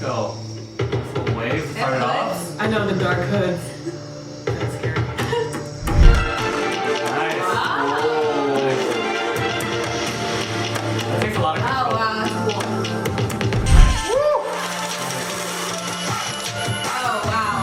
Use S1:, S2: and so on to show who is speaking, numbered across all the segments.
S1: go. Full wave. Start it off.
S2: I know the dark hoods. That's scary.
S1: Nice.
S2: Wow.
S1: That takes a lot of control.
S3: Oh wow, that's cool. Oh wow.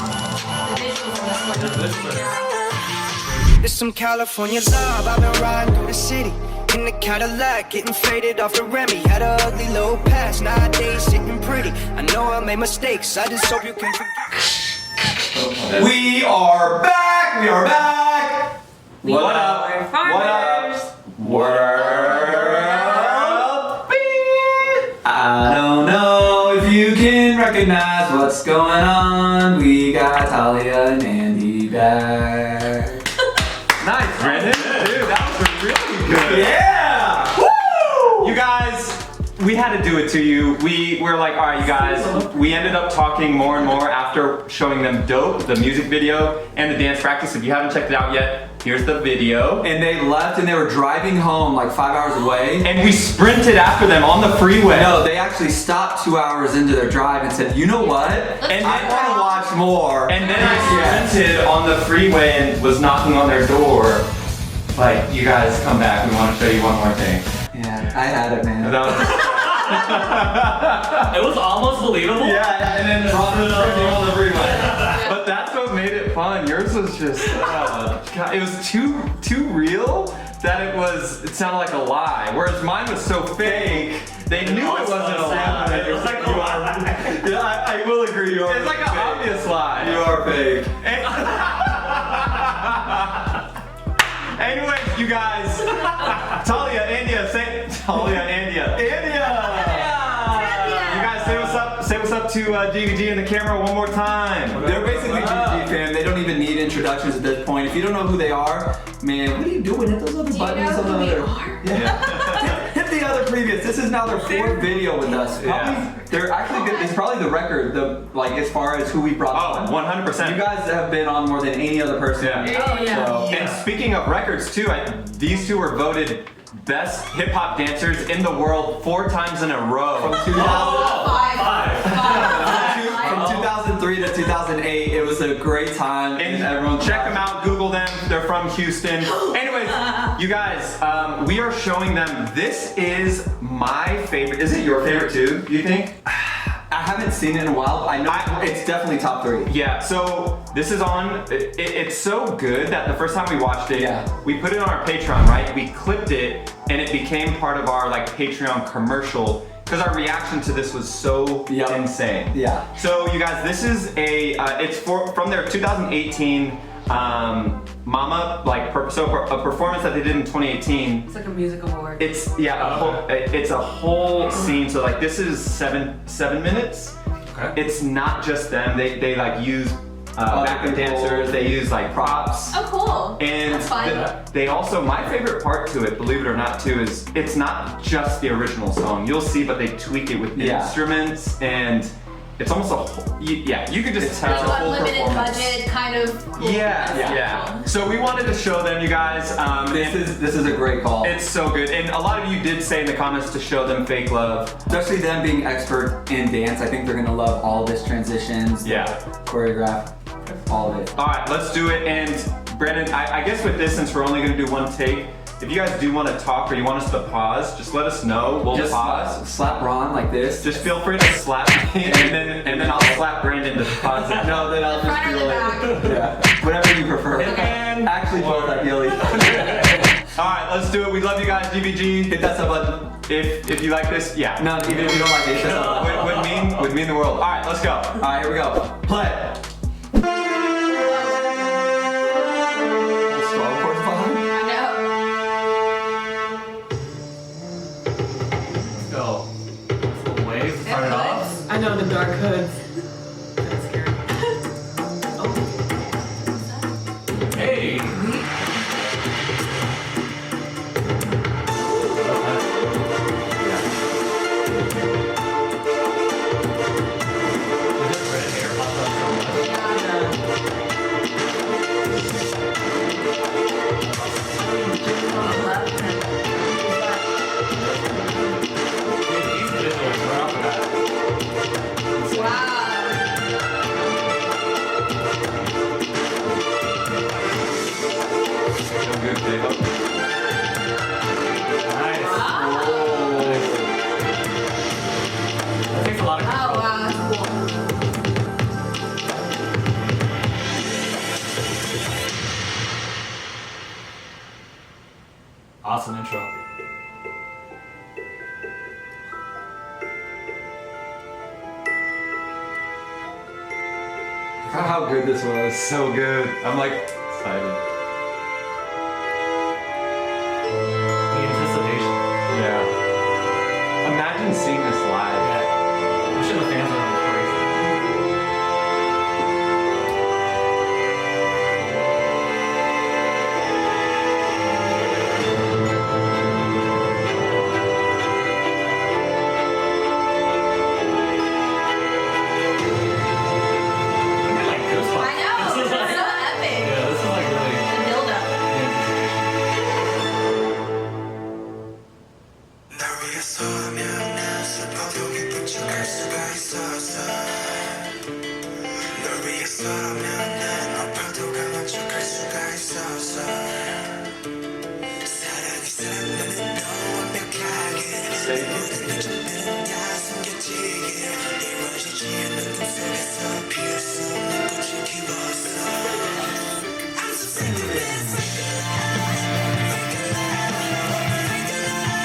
S3: The visuals in this one.
S4: It's some California love, I've been riding through the city in the Cadillac, getting faded off the Remy. Had a ugly little past, nowadays sitting pretty. I know I made mistakes, I just hope you can forgive.
S5: We are back! We are back! What up?
S2: We're
S5: What up? What up? I don't know if you can recognize what's going on. We got Talia and Andy back.
S6: Nice, Brandon. Dude, that was really good.
S5: Yeah! Woo!
S6: You guys, we had to do it to you. We were like, all right, you guys. We ended up talking more and more after showing them Dope, the music video, and the dance practice. If you haven't checked it out yet, here's the video.
S5: And they left and they were driving home like 5 hours away.
S6: And we sprinted after them on the freeway.
S5: No, they actually stopped 2 hours into their drive and said, you know what?
S6: And
S5: I want to watch more.
S6: And then I sprinted on the freeway and was knocking on their door. Like, you guys come back, we want to show you one more thing.
S5: Yeah, I had it, man.
S6: That was
S1: It was almost believable.
S6: yeah, and then sprinting on the freeway. But that's what made it fun. Yours was just, God, it was too real that it sounded like a lie. Whereas mine was so fake, they knew it wasn't a lie.
S1: It was like a lie.
S5: Yeah, I will agree. You are
S6: It's like an
S5: fake.
S6: obvious lie.
S5: You are fake.
S6: Anyways, you guys, Talia, Andia, say Talia, Andia. You guys say what's up. Say what's up to GVG and the camera one more time.
S5: They're basically GG fam. They don't even need introductions at this point. If you don't know who they are, man, what are you doing? Hit those other
S3: Do you
S5: buttons
S3: know
S5: on the
S3: who we
S5: other.
S3: are?
S5: Yeah. Hit the other previous. This is now their fourth video with us. Probably, they're actually good. It's probably the record. Like as far as who we brought on.
S6: 100%.
S5: You guys have been on more than any other person.
S6: Yeah.
S3: Oh yeah.
S5: So,
S6: And speaking of records too, these two were voted best hip hop dancers in the world 4 times in a row.
S5: from 2000. From 2003 to 2008, it was a great time.
S6: And
S5: everyone
S6: check them out, Google them, they're from Houston. Anyways, you guys, we are showing them, this is my favorite. Is it your favorite too, you think?
S5: I haven't seen it in a while, but I know it's definitely top 3.
S6: Yeah, so this is on, it's so good that the first time we watched it, we put it on our Patreon, right? We clipped it and it became part of our like Patreon commercial because our reaction to this was so insane.
S5: Yeah.
S6: So you guys, this is it's from their 2018 Mama, like a performance that they did in 2018.
S2: It's like a music award.
S6: It's it's a whole scene. So like this is seven minutes.
S1: Okay.
S6: It's not just them. They like use backup dancers. They use like props.
S3: Oh cool.
S6: And
S3: that's fun.
S6: they also, my favorite part to it, believe it or not too, is it's not just the original song. You'll see, but they tweak it with the instruments and it's almost a whole, you could just tell.
S3: Like
S6: It's a whole
S3: unlimited
S6: performance.
S3: budget kind of. Cool.
S6: Yeah.
S3: Cool.
S6: So we wanted to show them, you guys.
S5: This is a great call.
S6: It's so good. And a lot of you did say in the comments to show them Fake Love.
S5: Especially them being expert in dance. I think they're gonna love all of this transitions. Choreograph, all of it.
S6: All right, let's do it. And Brandon, I guess with this, since we're only gonna do one take, if you guys do want to talk or you want us to pause, just let us know. We'll
S5: Just
S6: pause.
S5: slap Ron like this.
S6: Just feel free to slap me, and then I'll slap Brandon to pause it.
S5: No, then I'll
S3: Front
S5: just
S3: or
S5: feel
S3: the
S5: it. Yeah, whatever you prefer.
S6: And
S5: Actually, both ideally.
S6: all right, let's do it. We love you guys, GVG.
S5: Hit that sub button.
S6: If you like this, yeah.
S5: No, even if you don't like it, just
S6: Would mean the world. All right, let's go.
S5: All right, here we go. Play. Star Wars vibe.
S3: I know.
S1: Let's go. Full wave. Start it off.
S2: I know the dark hoods. That's scary.
S1: Hey.
S3: Wow.
S1: lot of
S3: Oh
S1: control.
S3: wow, that's cool.
S1: Awesome intro.
S6: God, how good this was. So good. I'm like excited.
S1: The anticipation.
S6: Yeah. Imagine seeing this live.
S1: Yeah. I'm sure the fans are going crazy. I get like goosebumps.
S3: I know.
S1: This is
S3: It's
S1: like,
S3: so epic.
S1: yeah, this is like really
S3: The build up.
S1: the anticipation.
S4: 날 위해서라면 난 슬퍼도 기쁜 척할 수가 있었어 널 위해서라면 난 아파도 강한 척할 수가 있었어 사랑이 사랑나는 너 완벽하게 내 모든 감정들은 다 숨겨지게 이루어지지 않는 꿈속에서 피울 수 없는 꽃을 키웠어 I'm so sick of this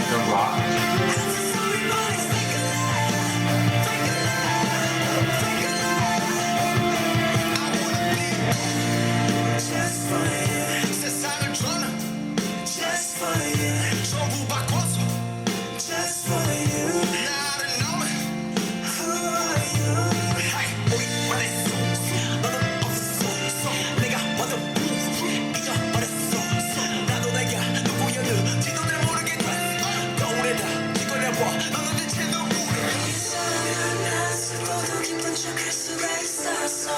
S6: The rock.
S4: Just for you 세상을 줘는 Just for you 전부 바꿔서 Just for you 나를 넘어 Who are you Hey 우리만의 소속 너는 없었어 내가 완전 잊어버렸어 나도 내가 누구였는지도 잘 모르게 돼 거울에다 뒤걸려봐 너는 대체 누구야 있어야 난 슬퍼도 기쁜 척할 수가 있었어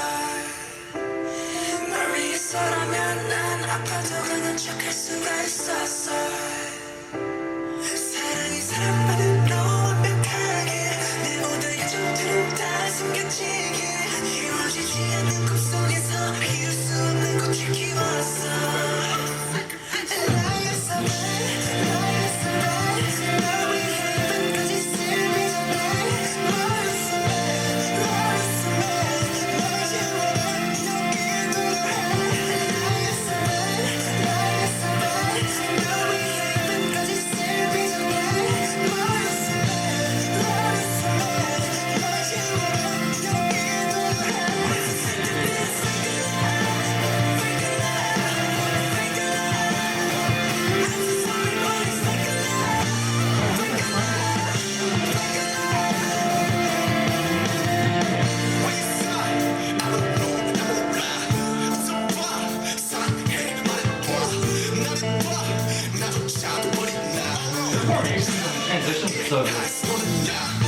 S4: 널 위해서라면 난 아파도 강한 척할 수가 있었어 사랑이 사랑만은 너 완벽하게 내 모든 애정들은 다 숨겨지게 이루어지지 않는 꿈속에서 피울 수 없는 꽃을 키웠어 나였어 널 위해 끝까지 슬비졌네 너였어 널 지워라
S1: Transitions are so good.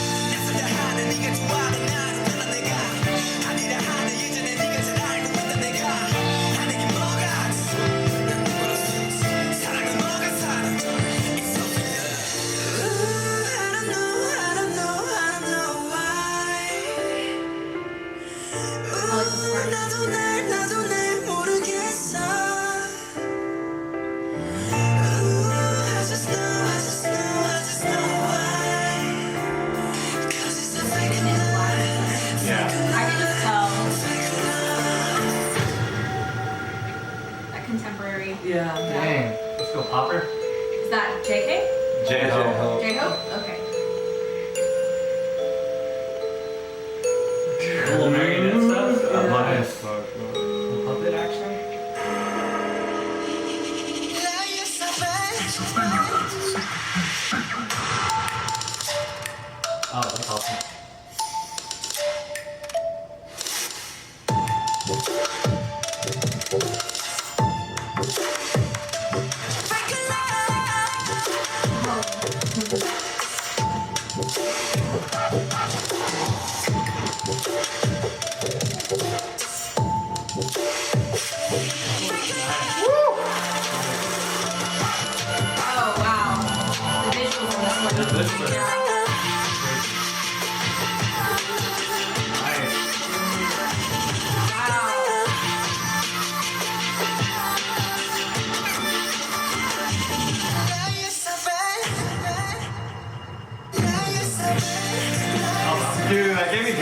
S4: 나도 날 모르겠어 I just know why Cause it's a fake in your life
S1: Yeah.
S3: I can just tell that contemporary.
S2: Yeah.
S1: Dang. Let's go popper.
S3: Is that JK?
S1: J-Ho.
S3: J-Hope? Okay.
S1: A little marionette stuff. I love it.
S6: Fuck, fuck.
S1: Little puppet action. Oh, that's awesome.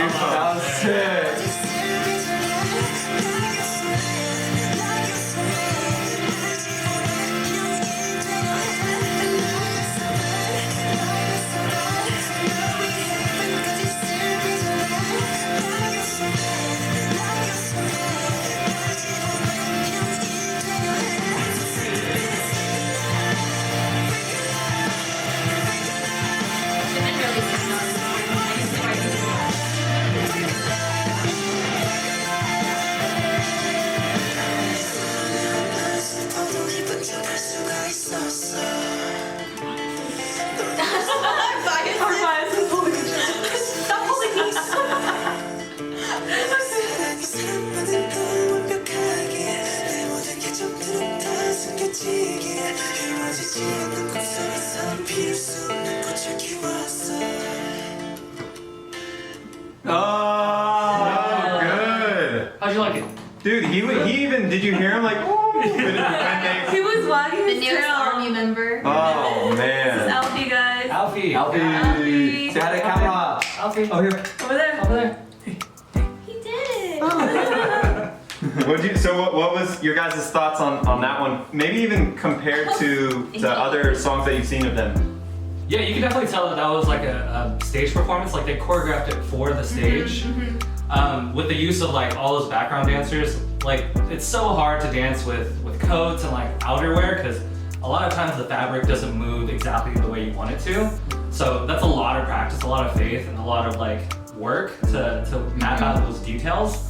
S5: That was sick.
S6: Oh, good.
S1: How'd you like it?
S6: Dude, he even, did you hear him like, ooh, when they,
S2: He was wagging
S3: The
S2: his
S3: newest
S2: tail.
S3: army member.
S6: oh
S2: This is
S6: man.
S2: Alfie, guys.
S1: Alfie.
S2: Alfie.
S5: Say hi to camera.
S1: Alfie.
S5: Oh, here.
S2: Over there.
S1: Over there.
S3: He did it.
S6: What was your guys' thoughts on that one? Maybe even compared to other songs that you've seen of them.
S1: Yeah, you can definitely tell that that was like a stage performance. Like they choreographed it for the stage. With the use of like all those background dancers. Like it's so hard to dance with coats and like outerwear because a lot of times the fabric doesn't move exactly the way you want it to. So that's a lot of practice, a lot of faith, and a lot of like work to map out those details.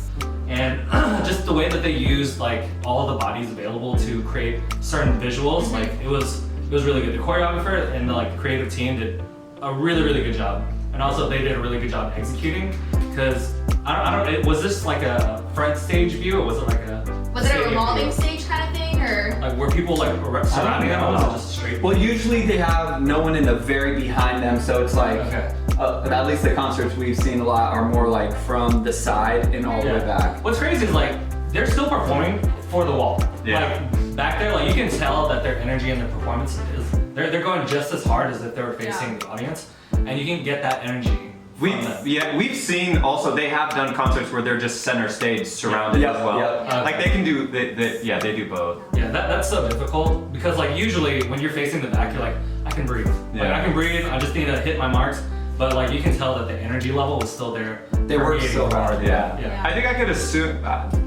S1: And just the way that they used like all the bodies available to create certain visuals, like it was really good. The choreographer and the like creative team did a really good job. And also they did a really good job executing because I don't was this like a front stage view or was it like a
S3: Was it a
S1: stadium
S3: revolving
S1: view?
S3: stage kind of thing, or?
S1: Like were people like surrounding them or was it just straight?
S5: Well, usually they have no one in the very behind them, so it's like,
S1: Okay.
S5: at least the concerts we've seen a lot are more like from the side and all the way back.
S1: What's crazy is like they're still performing for the wall.
S6: Yeah.
S1: Like back there, like you can tell that their energy and their performance is they're going just as hard as if they were facing the audience, and you can get that energy. from them.
S6: We've seen also they have done concerts where they're just center stage surrounded
S5: Yep,
S6: as well.
S5: yep.
S6: Like they can do, they do both.
S1: Yeah, that's so difficult because like usually when you're facing the back, you're like, I can breathe. Like
S6: Yeah.
S1: I can breathe. I just need to hit my marks. But like you can tell that the energy level was still there.
S5: They worked
S1: permeating
S5: so
S1: the
S5: hard,
S1: crowd.
S5: yeah.
S1: Yeah.
S6: I think I could assume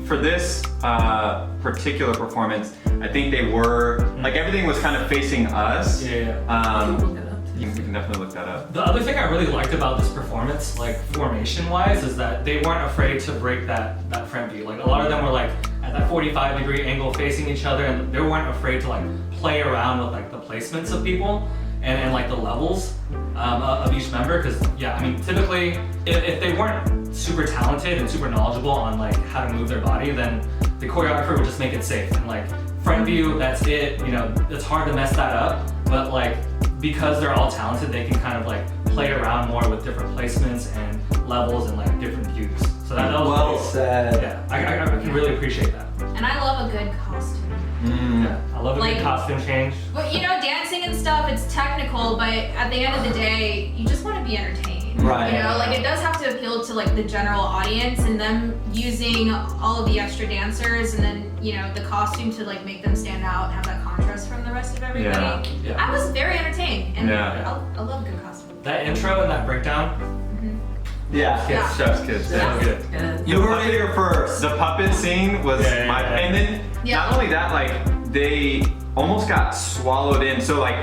S6: for this particular performance, I think they were like everything was kind of facing us.
S1: Yeah.
S6: You can definitely look that up.
S1: The other thing I really liked about this performance, like formation-wise, is that they weren't afraid to break that front view. Like a lot of them were like at that 45-degree angle facing each other, and they weren't afraid to like play around with like the placements of people and like the levels of each member. Because yeah, I mean typically if they weren't super talented and super knowledgeable on like how to move their body, then the choreographer would just make it safe and like front view, that's it. You know, it's hard to mess that up, but like because they're all talented, they can kind of like play around more with different placements and levels and like different views. So that was
S5: Well
S1: pretty-
S5: said.
S1: Yeah, I can really appreciate that.
S3: And I love a good costume.
S1: Yeah, I love a
S3: Like-
S1: good costume change.
S3: But you know, dancing and stuff, it's technical, but at the end of the day, you just want to be entertained.
S5: Right.
S3: You know, like it does have to appeal to like the general audience, and them using all of the extra dancers and then, you know, the costume to like make them stand out and have that contrast from the rest of everybody.
S6: Yeah.
S1: Yeah.
S3: I was very entertained, and
S6: Yeah.
S3: I love a good costume.
S1: That intro and that breakdown,
S5: Yeah.
S3: Yeah.
S6: Chef's kiss.
S3: Yeah.
S1: good.
S2: Good.
S5: You heard it here first.
S6: The puppet scene was
S1: Yeah,
S6: my,
S1: yeah.
S6: and then
S3: Yeah.
S6: not only that, like they almost got swallowed in. So like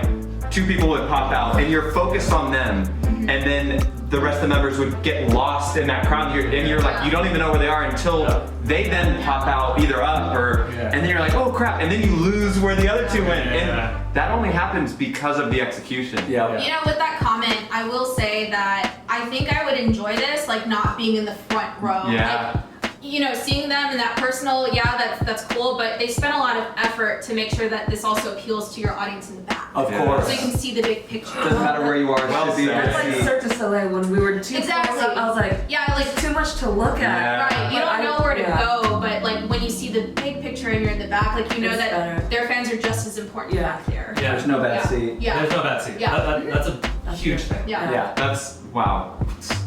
S6: two people would pop out, and you're focused on them, and then the rest of the members would get lost in that crowd. And you're like, you don't even know where they are until
S1: Yeah.
S6: they then pop out either up or,
S1: Yeah.
S6: and then you're like, oh crap, and then you lose where the other two went,
S1: Yeah.
S6: and that only happens because of the execution.
S5: Yeah.
S3: You know, with that comment, I will say that I think I would enjoy this, like not being in the front row.
S6: Yeah.
S3: Like, you know, seeing them in that personal, yeah, that's cool, but they spent a lot of effort to make sure that this also appeals to your audience in the back.
S5: Of
S6: Yeah.
S5: course.
S3: So you can see the big picture.
S5: Doesn't matter where you are, it
S6: Well
S5: should be
S6: said.
S5: able
S2: That's
S5: to
S2: like
S5: see.
S2: Cirque du Soleil when we were too
S3: Exactly.
S2: close up. I was like,
S3: Yeah, like,
S2: it's too much to look at.
S6: Yeah.
S3: right, you
S2: But
S3: don't
S2: I-
S3: know where to
S2: yeah.
S3: go, but like when you see the big picture and you're in the back, like you know
S2: It's
S3: that
S2: better.
S3: their fans are just as important
S2: Yeah.
S3: back there.
S1: Yeah.
S5: There's no bad
S3: Yeah.
S5: seat.
S3: Yeah.
S1: There's no bad seat.
S3: Yeah.
S1: That's a
S2: That's
S1: huge
S2: good.
S1: thing.
S3: Yeah.
S5: Yeah.
S6: That's, wow.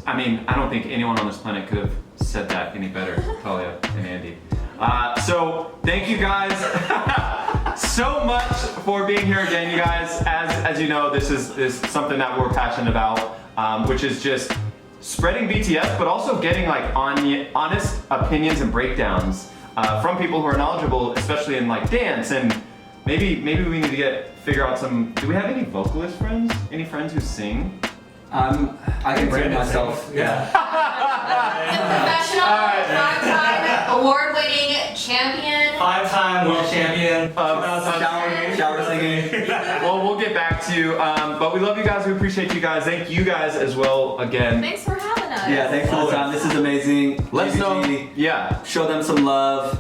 S6: I mean, I don't think anyone on this planet could have said that any better, Talia and Andy. So thank you guys so much for being here again, you guys. As you know, this is something that we're passionate about, which is just spreading BTS, but also getting like honest opinions and breakdowns from people who are knowledgeable, especially in like dance. And maybe we need to figure out some. Do we have any vocalist friends? Any friends who sing?
S5: I can bring myself.
S1: Yeah.
S3: The professional, 5-time award-winning champion.
S1: 5-time world champion.
S5: Shower singing.
S6: Well, we'll get back to you, but we love you guys. We appreciate you guys. Thank you guys as well again.
S3: Thanks for having us.
S5: Yeah, thanks for the time. This is amazing.
S6: Let us know.
S5: GBG,
S6: Yeah.
S5: show them some love.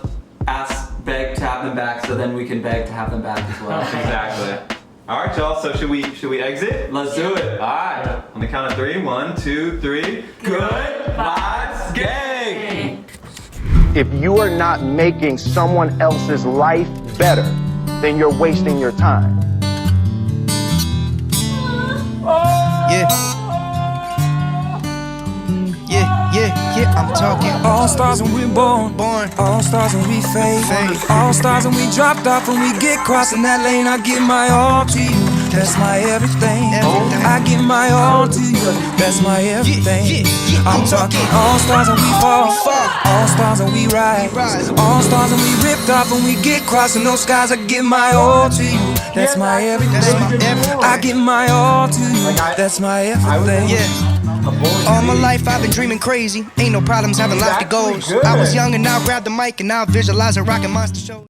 S5: Beg to have them back, so then we can beg to have them back as well.
S6: Exactly. All right, y'all. So should we exit?
S5: Let's do it.
S6: All right. On the count of 3. 1, 2, 3.
S5: Good vibes gang.
S7: If you are not making someone else's life better, then you're wasting your time.
S4: Yeah, I'm talking.
S8: All stars when we're born, all stars when we fade. All stars when we dropped off, when we get crossing that lane. I give my all to you, that's my everything. I give my all to you, that's my everything. I'm talking all stars when we fall, all stars when we rise, all stars when we ripped off, when we get crossing those skies. I give my all to you, that's my everything. I give my all to you, that's my everything.
S4: All my life I've been dreaming crazy. Ain't no problems having life to goals. I was young and now I grabbed the mic and now I visualize a rockin' monster show.